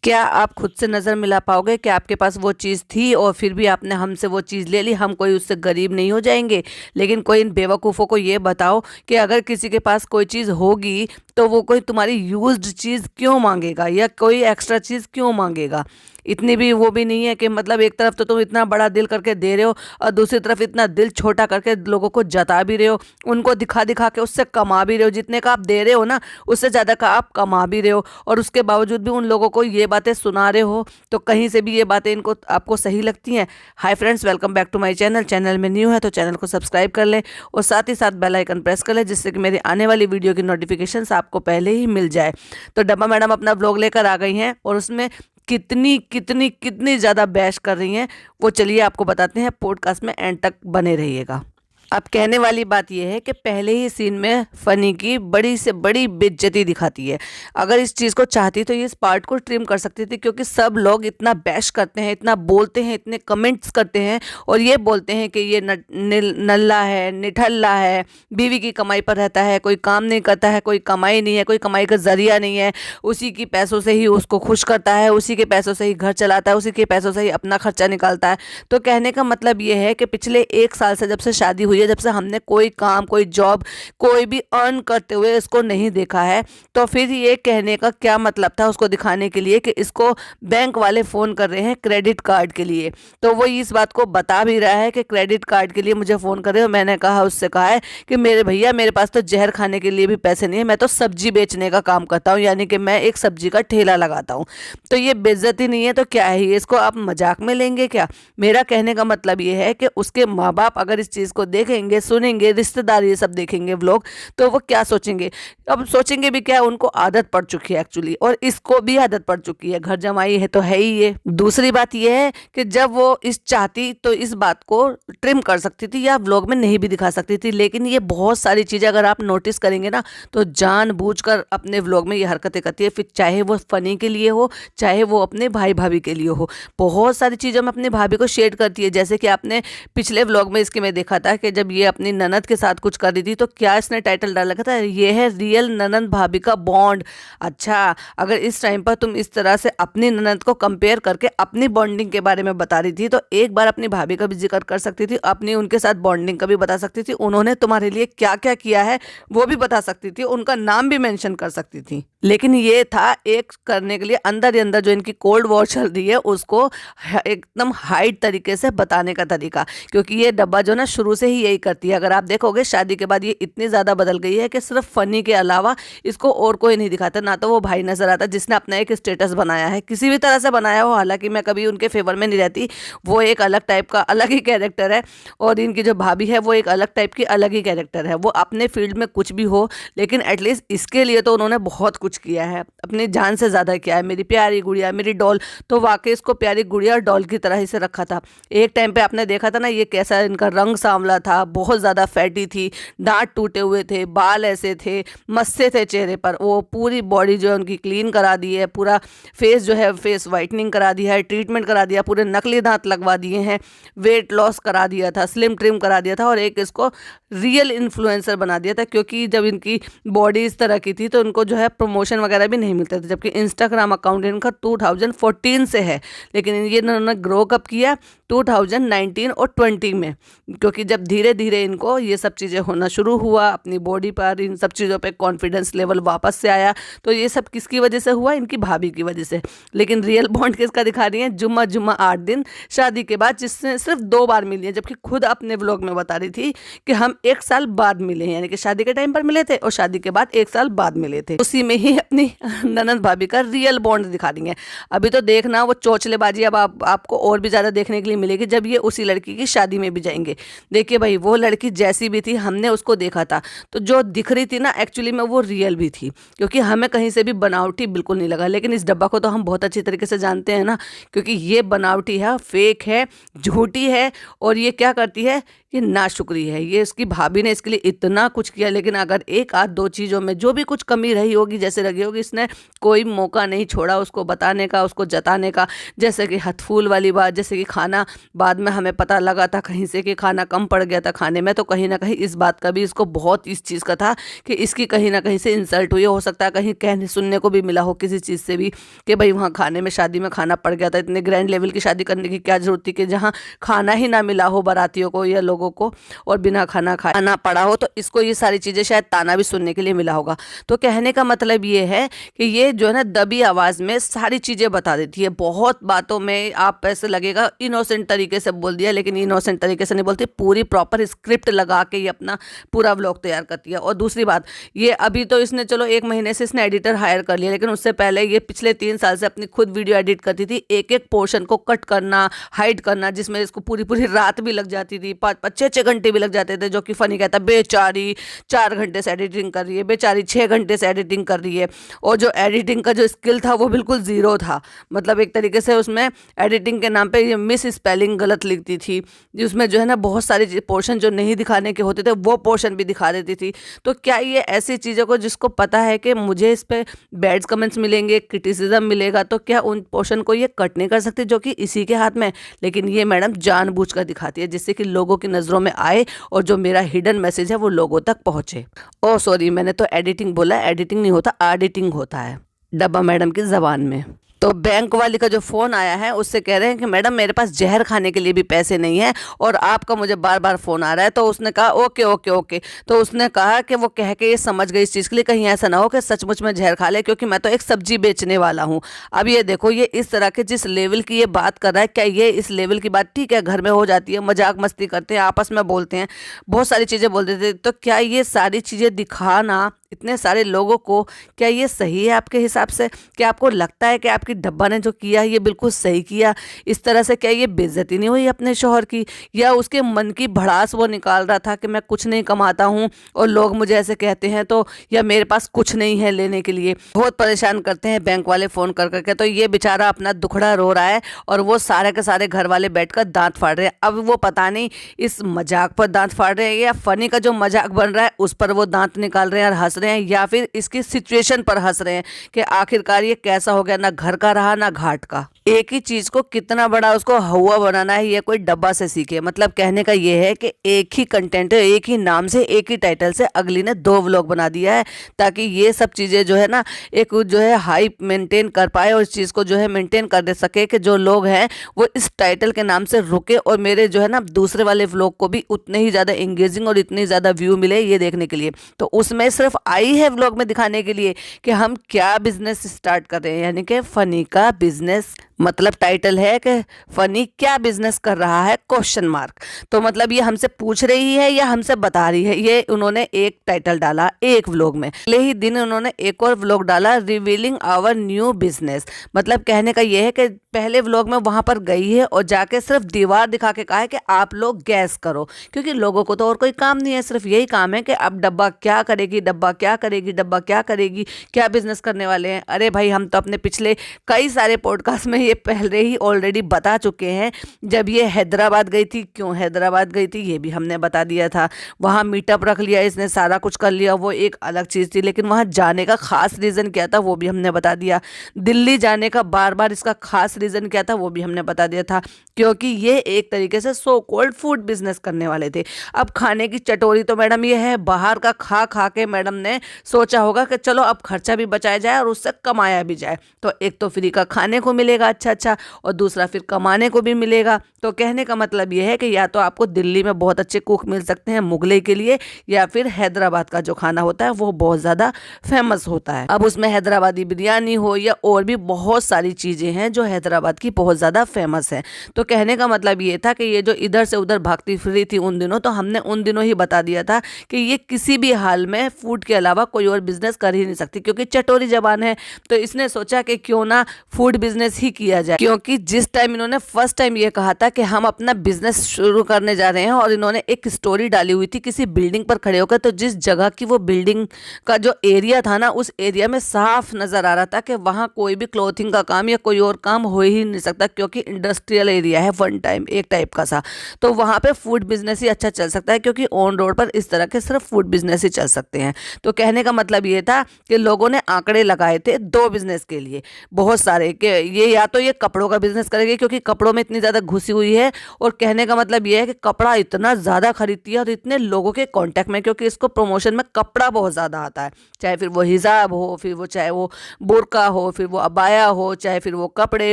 क्या आप खुद से नज़र मिला पाओगे कि आपके पास वो चीज़ थी और फिर भी आपने हमसे वो चीज़ ले ली? हम कोई उससे गरीब नहीं हो जाएंगे। लेकिन कोई इन बेवकूफ़ों को ये बताओ कि अगर किसी के पास कोई चीज़ होगी तो वो कोई तुम्हारी यूज्ड चीज़ क्यों मांगेगा या कोई एक्स्ट्रा चीज़ क्यों मांगेगा? इतनी भी वो भी नहीं है कि मतलब एक तरफ तो तुम इतना बड़ा दिल करके दे रहे हो और दूसरी तरफ इतना दिल छोटा करके लोगों को जता भी रहे हो, उनको दिखा दिखा के उससे कमा भी रहे हो। जितने का आप दे रहे हो ना, उससे ज़्यादा का आप कमा भी रहे हो, और उसके बावजूद भी उन लोगों को ये बातें सुना रहे हो। तो कहीं से भी ये बातें इनको आपको सही लगती हैं? Hi friends, welcome back to my channel. Channel में न्यू है तो चैनल को सब्सक्राइब कर लें और साथ ही साथ बेल आइकन प्रेस कर लें, जिससे कि मेरी आने वाली वीडियो की नोटिफिकेशंस आपको पहले ही मिल जाए। तो डब्बा मैडम अपना व्लॉग लेकर आ गई हैं और उसमें कितनी कितनी कितनी ज़्यादा बहस कर रही हैं, वो चलिए आपको बताते हैं। पॉडकास्ट में एंड तक बने रहिएगा। अब कहने वाली बात यह है कि पहले ही सीन में फनी की बड़ी से बड़ी बेइज्जती दिखाती है। अगर इस चीज़ को चाहती तो ये इस पार्ट को ट्रिम कर सकती थी, क्योंकि सब लोग इतना बैश करते हैं, इतना बोलते हैं, इतने कमेंट्स करते हैं और ये बोलते हैं कि ये नल्ला है, निठल्ला है, बीवी की कमाई पर रहता है, कोई काम नहीं करता है, कोई कमाई नहीं है, कोई कमाई का जरिया नहीं है, उसी की पैसों से ही उसको खुश करता है, उसी के पैसों से ही घर चलाता है, उसी के पैसों से ही अपना खर्चा निकालता है। तो कहने का मतलब ये है कि पिछले 1 साल से जब से शादी हुई है, जब से हमने कोई काम, कोई जॉब, कोई भी अर्न करते हुए इसको नहीं देखा है। तो फिर ये कहने का क्या मतलब था उसको दिखाने के लिए कि इसको बैंक वाले फ़ोन कर रहे हैं क्रेडिट कार्ड के लिए। तो वो इस बात को बता भी रहा है कि क्रेडिट कार्ड के लिए मुझे फ़ोन कर रहे हो। मैंने कहा, उससे कहा है कि मेरे भैया, मेरे पास तो जहर खाने के लिए भी पैसे नहीं है, मैं तो सब्जी बेचने का काम करता हूँ, यानी कि मैं एक सब्जी का ठेला लगाता हूँ। तो ये बेइज्जती नहीं है तो क्या है ये? इसको आप मजाक में लेंगे क्या? मेरा कहने का मतलब ये है कि उसके माँ बाप अगर इस चीज़ को देखेंगे, सुनेंगे, रिश्तेदार ये सब देखेंगे व्लॉग, तो वो क्या सोचेंगे? अब सोचेंगे भी क्या, उनको आदत पड़ चुकी है एक्चुअली, और इसको भी आदत पड़ चुकी है। घर जमाई है तो है ही ये। दूसरी बात ये है कि जब वो इस चाहती तो इस बात को ट्रिम कर सकती थी या व्लॉग में नहीं भी दिखा सकती थी, लेकिन ये बहुत सारी चीज़ें अगर आप नोटिस करेंगे ना, तो जानबूझकर अपने व्लॉग में ये हरकतें करती है। फिर चाहे वो फनी के लिए हो, चाहे वो अपने भाई भाभी के लिए हो, बहुत सारी चीज़ों में अपने भाभी को शेड करती है। जैसे कि आपने पिछले व्लॉग में इसके में देखा था कि जब ये अपनी ननद के साथ कुछ कर रही थी तो क्या इसने टाइटल डाल रखा था, ये है रियल ननद भाभी का बॉन्ड। अच्छा, अगर इस टाइम पर तुम इस तरह से अपनी ननद को कंपेयर करके अपनी बॉन्डिंग के बारे में बता रही थी, तो एक बार अपनी भाभी का भी जिक्र कर सकती थी, अपनी उनके साथ बॉन्डिंग का भी बता सकती थी, उन्होंने तुम्हारे लिए क्या क्या किया है वो भी बता सकती थी, उनका नाम भी मेंशन कर सकती थी। लेकिन ये था एक करने के लिए अंदर ही अंदर जो इनकी कोल्ड वॉर चल रही है उसको एकदम हाइड तरीके से बताने का तरीका, क्योंकि ये डब्बा जो ना शुरू से ही यही करती है। अगर आप देखोगे शादी के बाद ये इतनी ज़्यादा बदल गई है कि सिर्फ फनी के अलावा इसको और कोई नहीं दिखाता। ना तो वो भाई नजर आता जिसने अपना एक स्टेटस बनाया है, किसी भी तरह से बनाया हो, हालांकि मैं कभी उनके फेवर में नहीं रहती, वो एक अलग टाइप का अलग ही कैरेक्टर है, और इनकी जो भाभी है वो एक अलग टाइप की अलग ही कैरेक्टर है। वो अपने फील्ड में कुछ भी हो, लेकिन एटलीस्ट इसके लिए तो उन्होंने बहुत कुछ किया है, अपनी जान से ज़्यादा किया है। मेरी प्यारी गुड़िया, मेरी डॉल, तो वाकई इसको प्यारी गुड़िया और डॉल की तरह ही से रखा था। एक टाइम पे आपने देखा था ना ये कैसा इनका रंग सांवला था, बहुत ज़्यादा फैटी थी, दांत टूटे हुए थे, बाल ऐसे थे, मस्से थे चेहरे पर। वो पूरी बॉडी जो है उनकी क्लीन करा दी है, पूरा फेस जो है फेस वाइटनिंग करा दिया है, ट्रीटमेंट करा दिया, पूरे नकली दांत लगवा दिए हैं, वेट लॉस करा दिया था, स्लिम ट्रिम करा दिया था, और एक इसको रियल इन्फ्लुएंसर बना दिया था। क्योंकि जब इनकी बॉडी इस तरह की थी तो इनको जो है प्रमोशन वगैरह भी नहीं मिलते थे, जबकि इंस्टाग्राम अकाउंट इनका 2014 से है, लेकिन ये इन्होंने ग्रो अप किया 2019 और 20 में, क्योंकि जब धीरे धीरे इनको ये सब चीज़ें होना शुरू हुआ, अपनी बॉडी पर इन सब चीज़ों पे कॉन्फिडेंस लेवल वापस से आया, तो ये सब किसकी वजह से हुआ? इनकी भाभी की वजह से। लेकिन रियल बॉन्ड किसका दिखा रही है? जुम्मा जुम्मा 8 दिन शादी के बाद, जिससे सिर्फ 2 बार मिली है, जबकि खुद अपने व्लॉग में बता रही थी कि हम 1 साल बाद मिले हैं, यानी कि शादी के टाइम पर मिले थे और शादी के बाद 1 साल बाद मिले थे। उसी में ही अपनी ननद भाभी का रियल बॉन्ड दिखा रही है। अभी तो देखना वो चोचलेबाजी अब आपको और भी ज़्यादा देखने के लिए मिलेगी जब ये उसी लड़की की शादी में भी जाएंगे। देखिए भाई, वो लड़की जैसी भी थी, हमने उसको देखा था, तो जो दिख रही थी ना एक्चुअली में वो रियल भी थी, क्योंकि हमें कहीं से भी बनावटी बिल्कुल नहीं लगा। लेकिन इस डब्बा को तो हम बहुत अच्छी तरीके से जानते हैं ना, क्योंकि ये बनावटी है, फेक है, झूठी है, और ये क्या करती है, ये नाशुक्री है। ये इसकी भाभी ने इसके लिए इतना कुछ किया, लेकिन अगर एक आध दो चीज़ों में जो भी कुछ कमी रही होगी, जैसे लगी होगी, इसने कोई मौका नहीं छोड़ा उसको बताने का, उसको जताने का। जैसे कि हथफूल वाली बात, जैसे कि खाना बाद में हमें पता लगा था कहीं से कि खाना कम पड़ गया था खाने में, तो कहीं ना कहीं इस बात का भी इसको बहुत इस चीज़ का था कि इसकी कहीं ना कहीं से इंसल्ट हुई। हो सकता है कहीं कहने सुनने को भी मिला हो किसी चीज़ से भी कि भाई वहाँ खाने में शादी में खाना पड़ गया था। इतने ग्रैंड लेवल की शादी करने की क्या जरूरत थी कि जहाँ खाना ही ना मिला हो बारातियों को या लोगों को, और बिना खाना खाए आना पड़ा हो। तो इसको ये सारी चीज़ें शायद ताना भी सुनने के लिए मिला होगा। तो कहने का मतलब ये है कि ये जो है ना दबी आवाज़ में सारी चीज़ें बता देती है। बहुत बातों में आप ऐसे लगेगा इनोसेंट तरीके से बोल दिया, लेकिन इनोसेंट तरीके से नहीं बोलती, पूरी प्रॉपर स्क्रिप्ट लगा के ये अपना पूरा व्लॉग तैयार करती है। और दूसरी बात, ये अभी तो इसने चलो 1 महीने से इसने एडिटर हायर कर लिया, लेकिन उससे पहले ये पिछले 3 साल से अपनी खुद वीडियो एडिट करती थी। एक एक पोर्शन को कट करना, हाइड करना, जिसमें इसको पूरी पूरी रात भी लग जाती थी, 5-5 6-6 घंटे भी लग जाते थे। जो कि फनी कहता बेचारी 4 घंटे से एडिटिंग कर रही है, बेचारी 6 घंटे से एडिटिंग कर रही है। और जो एडिटिंग का जो स्किल था वो बिल्कुल ज़ीरो था। मतलब एक तरीके से उसमें एडिटिंग के नाम पे ये मिस स्पेलिंग गलत लिखती थी, जिसमें जो है ना बहुत सारी पोर्शन जो नहीं दिखाने के होते थे वो पोर्शन भी दिखा देती थी। तो क्या ये ऐसी चीज़ों को, जिसको पता है कि मुझे इस पे बैड कमेंट्स मिलेंगे, क्रिटिसिज्म मिलेगा, तो क्या उन पोर्शन को ये कट नहीं कर सकती जो कि इसी के हाथ में? लेकिन ये मैडम जानबूझकर दिखाती है जिससे कि लोगों की नज़रों में आए और जो मेरा हिडन मैसेज है वो लोगों तक पहुंचे। ओह सॉरी, मैंने तो एडिटिंग बोला, एडिटिंग नहीं होता, ऑडिटिंग होता है डब्बा मैडम की ज़बान में। तो बैंक वाली का जो फ़ोन आया है उससे कह रहे हैं कि मैडम मेरे पास जहर खाने के लिए भी पैसे नहीं है और आपका मुझे बार बार फ़ोन आ रहा है। तो उसने कहा ओके ओके ओके। तो उसने कहा कि वो कह के ये समझ गई इस चीज़ के लिए, कहीं ऐसा ना हो कि सचमुच में जहर खा ले, क्योंकि मैं तो एक सब्जी बेचने वाला हूँ। अब ये देखो, ये इस तरह के जिस लेवल की ये बात कर रहा है, क्या ये इस लेवल की बात ठीक है घर में हो जाती है, मजाक मस्ती करते हैं, आपस में बोलते हैं, बहुत सारी चीज़ें बोल देते हैं, तो क्या ये सारी चीज़ें दिखाना इतने सारे लोगों को, क्या ये सही है आपके हिसाब से? क्या आपको लगता है कि आपकी डब्बा ने जो किया ये बिल्कुल सही किया? इस तरह से क्या ये बेइज्जती नहीं हुई अपने शौहर की? या उसके मन की भड़ास वो निकाल रहा था कि मैं कुछ नहीं कमाता हूँ और लोग मुझे ऐसे कहते हैं, तो या मेरे पास कुछ नहीं है लेने के लिए? बहुत परेशान करते हैं बैंक वाले फ़ोन कर करके। तो ये बेचारा अपना दुखड़ा रो रहा है और वो सारे के सारे घर वाले बैठकर दांत फाड़ रहे हैं। अब वो पता नहीं इस मजाक पर दांत फाड़ रहे हैं या फनी का जो मजाक बन रहा है उस पर वो दांत निकाल रहे हैं और हंस रहे हैं, या फिर इसकी सिचुएशन पर हंस रहे हैं कि आखिरकार ये कैसा हो गया, ना घर का रहा ना घाट का। एक ही चीज को कितना बड़ा उसको हवा बनाना है, ये कोई डब्बा से सीखे। मतलब कहने का ये है कि एक ही कंटेंट, एक ही नाम से, एक ही टाइटल से अगली ने 2 व्लॉग बना दिया है, ताकि ये सब चीजें जो है ना एक जो है हाइप मेंटेन कर पाए और इस चीज को जो है मेंटेन कर दे सके कि जो लोग हैं वो इस टाइटल के नाम से रुके और मेरे जो है ना दूसरे वाले व्लॉग को भी उतने ही ज्यादा एंगेजिंग और इतने ज्यादा व्यू मिले ये देखने के लिए। तो उसमें सिर्फ आई है व्लॉग में दिखाने के लिए कि हम क्या बिजनेस स्टार्ट कर रहे हैं, यानी कि फनी का बिजनेस। मतलब टाइटल है कि फनी क्या बिजनेस कर रहा है क्वेश्चन मार्क। तो मतलब ये हमसे पूछ रही है या हमसे बता रही है? ये उन्होंने एक टाइटल डाला एक व्लॉग में, अगले ही दिन उन्होंने एक और व्लॉग डाला रिवीलिंग आवर न्यू बिजनेस। मतलब कहने का ये है कि पहले व्लॉग में वहां पर गई है और जाके सिर्फ दीवार दिखा के कहा है कि आप लोग गैस करो, क्योंकि लोगों को तो और कोई काम नहीं है, सिर्फ यही काम है कि अब डब्बा क्या करेगी, डब्बा क्या करेगी, डब्बा क्या करेगी, क्या बिजनेस करने वाले हैं। अरे भाई, हम तो अपने पिछले कई सारे पॉडकास्ट में ये पहले ही ऑलरेडी बता चुके हैं। जब ये हैदराबाद गई थी, क्यों हैदराबाद गई थी ये भी हमने बता दिया था। वहाँ मीटअप रख लिया इसने, सारा कुछ कर लिया, वो एक अलग चीज़ थी, लेकिन वहाँ जाने का खास रीज़न क्या था वो भी हमने बता दिया। दिल्ली जाने का बार बार इसका खास रीज़न क्या था वो भी हमने बता दिया था, क्योंकि ये एक तरीके से सो कॉल्ड फूड बिजनेस करने वाले थे। अब खाने की चटोरी तो मैडम ये है, बाहर का खा खा के मैडम ने सोचा होगा कि चलो अब खर्चा भी बचाया जाए और उससे कमाया भी जाए। तो एक तो फ्री का खाने को मिलेगा अच्छा और दूसरा फिर कमाने को भी मिलेगा। तो कहने का मतलब ये है कि या तो आपको दिल्ली में बहुत अच्छे कुक मिल सकते हैं मुगलई के लिए, या फिर हैदराबाद का जो खाना होता है वो बहुत ज़्यादा फेमस होता है। अब उसमें हैदराबादी बिरयानी हो या और भी बहुत सारी चीज़ें हैं जो हैदराबाद की बहुत ज़्यादा फेमस है। तो कहने का मतलब ये था कि ये जो इधर से उधर भागती फिरी थी उन दिनों, तो हमने उन दिनों ही बता दिया था कि ये किसी भी हाल में फूड के अलावा कोई और बिजनेस कर ही नहीं सकती, क्योंकि चटोरी जबान है। तो इसने सोचा कि क्यों ना फूड बिजनेस ही किया जाए, क्योंकि जिस टाइम इन्होंने फर्स्ट टाइम ये कहा था कि हम अपना बिजनेस शुरू करने जा रहे हैं और इन्होंने एक स्टोरी डाली हुई थी किसी बिल्डिंग पर खड़े होकर, तो जिस जगह की वो बिल्डिंग का जो एरिया था ना, उस एरिया में साफ नजर आ रहा था कि वहाँ कोई भी क्लोथिंग का काम या कोई और काम हो ही नहीं सकता, क्योंकि इंडस्ट्रियल एरिया है वन टाइम एक टाइप का सा। तो वहाँ पे फूड बिजनेस ही अच्छा चल सकता है, क्योंकि ऑन रोड पर इस तरह के सिर्फ फूड बिजनेस ही चल सकते हैं। तो कहने का मतलब ये था कि लोगों ने आंकड़े लगाए थे दो बिजनेस के लिए बहुत सारे, कि ये या तो ये कपड़ों का बिजनेस करेगी क्योंकि कपड़ों में इतनी ज़्यादा घुसी हुई है, और कहने का मतलब ये है कि कपड़ा इतना ज़्यादा खरीदती है और इतने लोगों के कांटेक्ट में, क्योंकि इसको प्रमोशन में कपड़ा बहुत ज़्यादा आता है, चाहे फिर वो हिजाब हो, फिर वो चाहे वो बुर्का हो, फिर वो अबाया हो, चाहे फिर वो कपड़े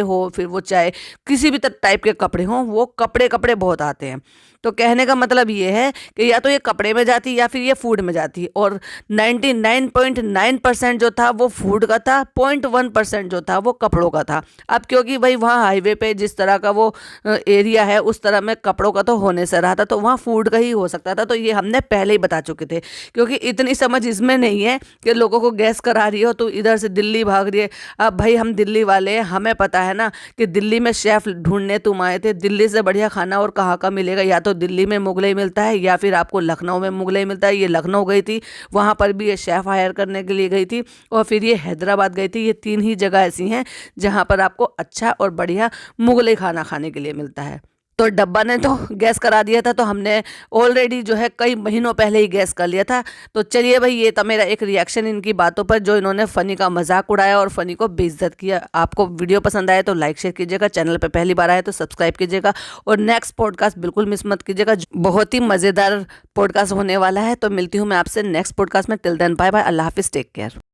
हो, फिर वो चाहे किसी भी टाइप के कपड़े हों, वो कपड़े कपड़े बहुत आते हैं। तो कहने का मतलब ये है कि या तो ये कपड़े में जाती या फिर ये फूड में जाती, और 99.9% जो था वो फूड का था, 0.1% जो था वो कपड़ों का था। अब क्योंकि भाई वहाँ हाईवे पे जिस तरह का वो एरिया है उस तरह में कपड़ों का तो होने से रहा था, तो वहाँ फूड का ही हो सकता था। तो ये हमने पहले ही बता चुके थे, क्योंकि इतनी समझ इसमें नहीं है कि लोगों को गैस करा रही हो तो इधर से दिल्ली भाग रही है। अब भाई हम दिल्ली वाले हैं, हमें पता है ना कि दिल्ली में शेफ ढूंढने तुम आए थे, दिल्ली से बढ़िया खाना और कहाँ का मिलेगा, या तो दिल्ली में मुगलई मिलता है या फिर आपको लखनऊ में मुगलई मिलता है। ये लखनऊ गई थी, वहाँ पर भी ये शेफ हायर करने के लिए गई थी, और फिर ये हैदराबाद गई थी। ये 3 ही जगह ऐसी हैं जहाँ पर आपको अच्छा और बढ़िया मुगलई खाना खाने के लिए मिलता है। तो डब्बा ने तो गैस करा दिया था, तो हमने ऑलरेडी जो है कई महीनों पहले ही गैस कर लिया था। तो चलिए भाई, ये था मेरा एक रिएक्शन इनकी बातों पर, जो इन्होंने फ़नी का मजाक उड़ाया और फ़नी को बेइज्जत किया। आपको वीडियो पसंद आए तो लाइक शेयर कीजिएगा, चैनल पे पहली बार आए तो सब्सक्राइब कीजिएगा, और नेक्स्ट पॉडकास्ट बिल्कुल मिस मत कीजिएगा, बहुत ही मज़ेदार पॉडकास्ट होने वाला है। तो मिलती हूँ मैं आपसे नेक्स्ट पॉडकास्ट में। टिल देन बाय बाय, अल्लाह हाफिज़, टेक केयर।